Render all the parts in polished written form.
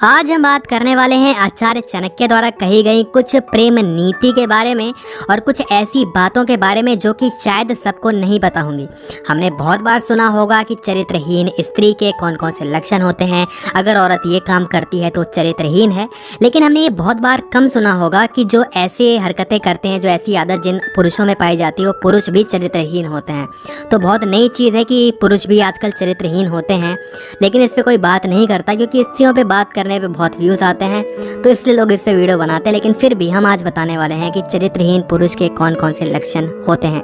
आज हम बात करने वाले हैं आचार्य चाणक्य द्वारा कही गई कुछ प्रेम नीति के बारे में और कुछ ऐसी बातों के बारे में जो कि शायद सबको नहीं पता होंगी। हमने बहुत बार सुना होगा कि चरित्रहीन स्त्री के कौन कौन से लक्षण होते हैं, अगर औरत ये काम करती है तो चरित्रहीन है। लेकिन हमने ये बहुत बार कम सुना होगा कि जो ऐसे हरकतें करते हैं, जो ऐसी आदत जिन पुरुषों में पाई जाती है, वो पुरुष भी चरित्रहीन होते हैं। तो बहुत नई चीज़ है कि पुरुष भी आजकल चरित्रहीन होते हैं, लेकिन इस पर कोई बात नहीं करता क्योंकि स्त्रियों पर बात करने पे बहुत व्यूज आते हैं, तो इसलिए लोग इससे वीडियो बनाते हैं। लेकिन फिर भी हम आज बताने वाले हैं कि चरित्रहीन पुरुष के कौन कौन से लक्षण होते हैं।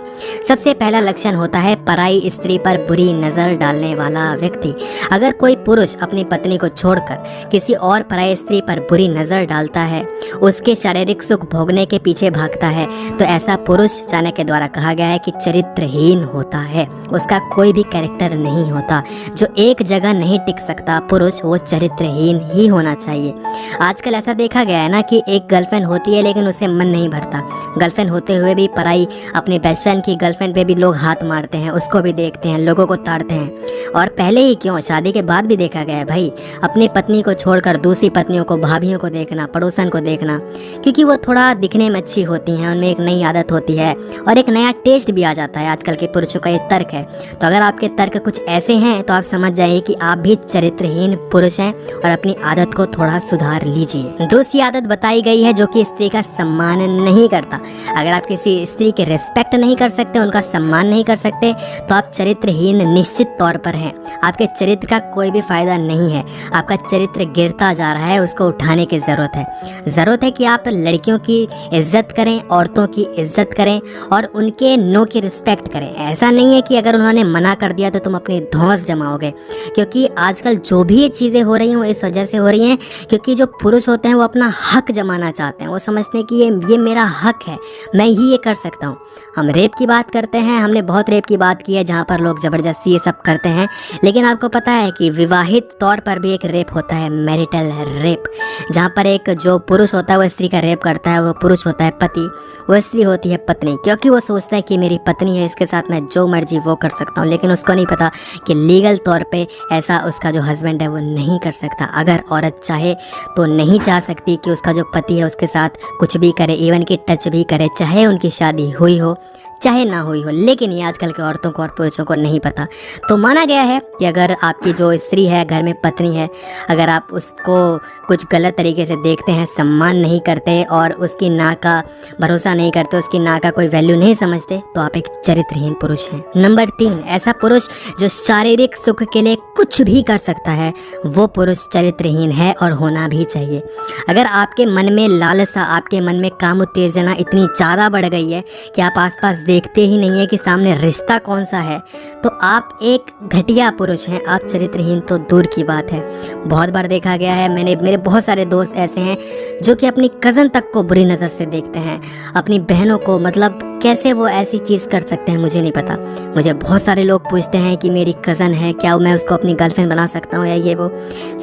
सबसे पहला लक्षण होता है पराई स्त्री पर बुरी नजर डालने वाला व्यक्ति। अगर कोई पुरुष अपनी पत्नी को छोड़कर किसी और पराई स्त्री पर बुरी नजर डालता है, उसके शारीरिक सुख भोगने के पीछे भागता है, तो ऐसा पुरुष चाणक्य द्वारा कहा गया है कि चरित्रहीन होता है। उसका कोई भी कैरेक्टर नहीं होता। जो एक जगह नहीं टिक सकता पुरुष, वो चरित्रहीन ही होना चाहिए। आजकल ऐसा देखा गया है ना कि एक गर्लफ्रेंड होती है लेकिन उससे मन नहीं भरता। गर्लफ्रेंड होते हुए भी पराई अपने बेस्ट फ्रेंड की गर्लफ्रेंड पे भी लोग हाथ मारते हैं, उसको भी देखते हैं, लोगों को ताड़ते हैं। और पहले ही क्यों, शादी के बाद भी देखा गया है भाई, अपनी पत्नी को छोड़कर दूसरी पत्नियों को, भाभियों को देखना, पड़ोसन को देखना, क्योंकि वो थोड़ा दिखने में अच्छी होती हैं, उनमें एक नई आदत होती है और एक नया टेस्ट भी आ जाता है। आजकल के पुरुषों का ये तर्क है। तो अगर आपके तर्क कुछ ऐसे हैं तो आप समझ जाइए कि आप भी चरित्रहीन पुरुष हैं और अपनी आदत को थोड़ा सुधार लीजिए। दूसरी आदत बताई गई है जो कि स्त्री का सम्मान नहीं करता। अगर आप किसी स्त्री के रिस्पेक्ट नहीं कर सकते, उनका सम्मान नहीं कर सकते, तो आप चरित्रहीन निश्चित तौर पर हैं। आपके चरित्र का कोई भी फायदा नहीं है। आपका चरित्र गिरता जा रहा है, उसको उठाने की जरूरत है कि आप लड़कियों की इज्जत करें, औरतों की इज्जत करें और उनके नो की रिस्पेक्ट करें। ऐसा नहीं है कि अगर उन्होंने मना कर दिया तो तुम अपनी धौंस जमाओगे, क्योंकि आजकल जो भी ये चीज़ें हो रही हैं वो इस वजह से हो रही हैं क्योंकि जो पुरुष होते हैं वो अपना हक जमाना चाहते हैं। वो समझते हैं कि ये मेरा हक है, मैं ही ये कर सकता हूँ। हम रेप की बात करते हैं, हमने बहुत रेप की बात की है जहाँ पर लोग ज़बरदस्ती ये सब करते हैं, लेकिन आपको पता है कि विवाहित तौर पर भी एक रेप होता है, मैरिटल रेप, जहाँ पर एक जो पुरुष होता है वो स्त्री का रेप करता है। वो पुरुष होता है पति, वो स्त्री होती है पत्नी, क्योंकि वो सोचता है कि मेरी पत्नी है, इसके साथ मैं जो मर्जी वो कर सकता हूँ। लेकिन उसको नहीं पता कि लीगल तौर पे ऐसा उसका जो हस्बैंड है वो नहीं कर सकता। अगर औरत चाहे तो नहीं चाह सकती कि उसका जो पति है उसके साथ कुछ भी करे, इवन कि टच भी करे, चाहे उनकी शादी हुई हो चाहे ना हुई हो। लेकिन ये आजकल के औरतों को और पुरुषों को नहीं पता। तो माना गया है कि अगर आपकी जो स्त्री है, घर में पत्नी है, अगर आप उसको कुछ गलत तरीके से देखते हैं, सम्मान नहीं करते और उसकी ना का भरोसा नहीं करते, उसकी ना का कोई वैल्यू नहीं समझते, तो आप एक चरित्रहीन पुरुष हैं। नंबर 3, ऐसा पुरुष जो शारीरिक सुख के लिए कुछ भी कर सकता है, वो पुरुष चरित्रहीन है और होना भी चाहिए। अगर आपके मन में लालसा, आपके मन में काम उत्तेजना इतनी ज़्यादा बढ़ गई है कि आप आसपास देखते ही नहीं है कि सामने रिश्ता कौन सा है, तो आप एक घटिया पुरुष हैं। आप चरित्रहीन तो दूर की बात है। बहुत बार देखा गया है, मेरे बहुत सारे दोस्त ऐसे हैं जो कि अपनी कज़न तक को बुरी नज़र से देखते हैं, अपनी बहनों को। मतलब कैसे वो ऐसी चीज़ कर सकते हैं मुझे नहीं पता। मुझे बहुत सारे लोग पूछते हैं कि मेरी कज़न है, क्या मैं उसको अपनी गर्लफ्रेंड बना सकता हूँ या ये वो।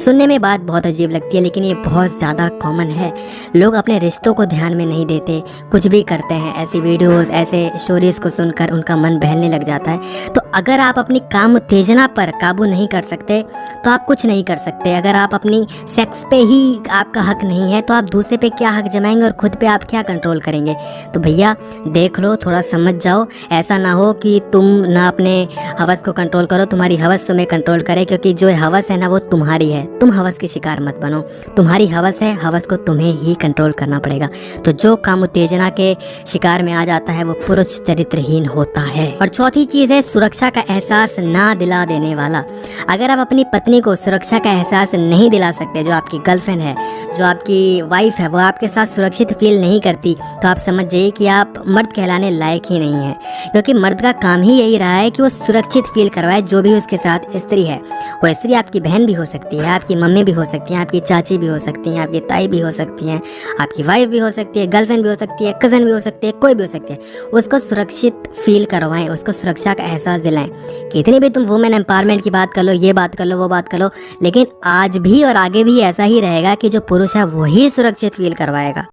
सुनने में बात बहुत अजीब लगती है, लेकिन ये बहुत ज़्यादा कॉमन है। लोग अपने रिश्तों को ध्यान में नहीं देते, कुछ भी करते हैं। ऐसी वीडियोस, ऐसे स्टोरीज़ को सुनकर उनका मन बहलने लग जाता है। तो अगर आप अपनी काम उत्तेजना पर काबू नहीं कर सकते तो आप कुछ नहीं कर सकते। अगर आप अपनी सेक्स पे ही आपका हक नहीं है तो आप दूसरे पे क्या हक जमाएंगे और खुद पे आप क्या कंट्रोल करेंगे। तो भैया देख लो, थोड़ा समझ जाओ। ऐसा ना हो कि तुम ना अपने हवस को कंट्रोल करो, तुम्हारी हवस तुम्हें कंट्रोल करे, क्योंकि जो हवस है ना वो तुम्हारी है। तुम हवस के शिकार मत बनो। तुम्हारी हवस है, हवस को तुम्हें ही कंट्रोल करना पड़ेगा। तो जो काम उत्तेजना के शिकार में आ जाता है वो पुरुष चरित्रहीन होता है। और चौथी चीज़ है सुरक्षा का एहसास ना दिला देने वाला। अगर आप अपनी पत्नी को सुरक्षा का एहसास नहीं दिला सकते, जो आपकी गर्लफ्रेंड है, जो आपकी वाइफ है, वो आपके साथ सुरक्षित फील नहीं करती, तो आप समझ जाइए कि आप मर्द कहलाने लायक ही नहीं है। क्योंकि मर्द का काम ही यही रहा है कि वो सुरक्षित फील करवाए जो भी उसके साथ स्त्री है। वो स्त्री आपकी बहन भी हो सकती है, आपकी मम्मी भी हो सकती है, आपकी चाची भी हो सकती है, आपकी ताई भी हो सकती है, आपकी वाइफ भी हो सकती है, गर्लफ्रेंड भी हो सकती है, कज़न भी हो सकती है, कोई भी हो सकती है। उसको सुरक्षित फील करवाएं, उसको सुरक्षा का एहसास दिलाएं। कितनी भी तुम वुमेन एम्पावरमेंट की बात कर लो, ये बात कर लो, वो बात कर लो, लेकिन आज भी और आगे भी ऐसा ही रहेगा कि जो पुरुष है वही सुरक्षित फील करवाएगा।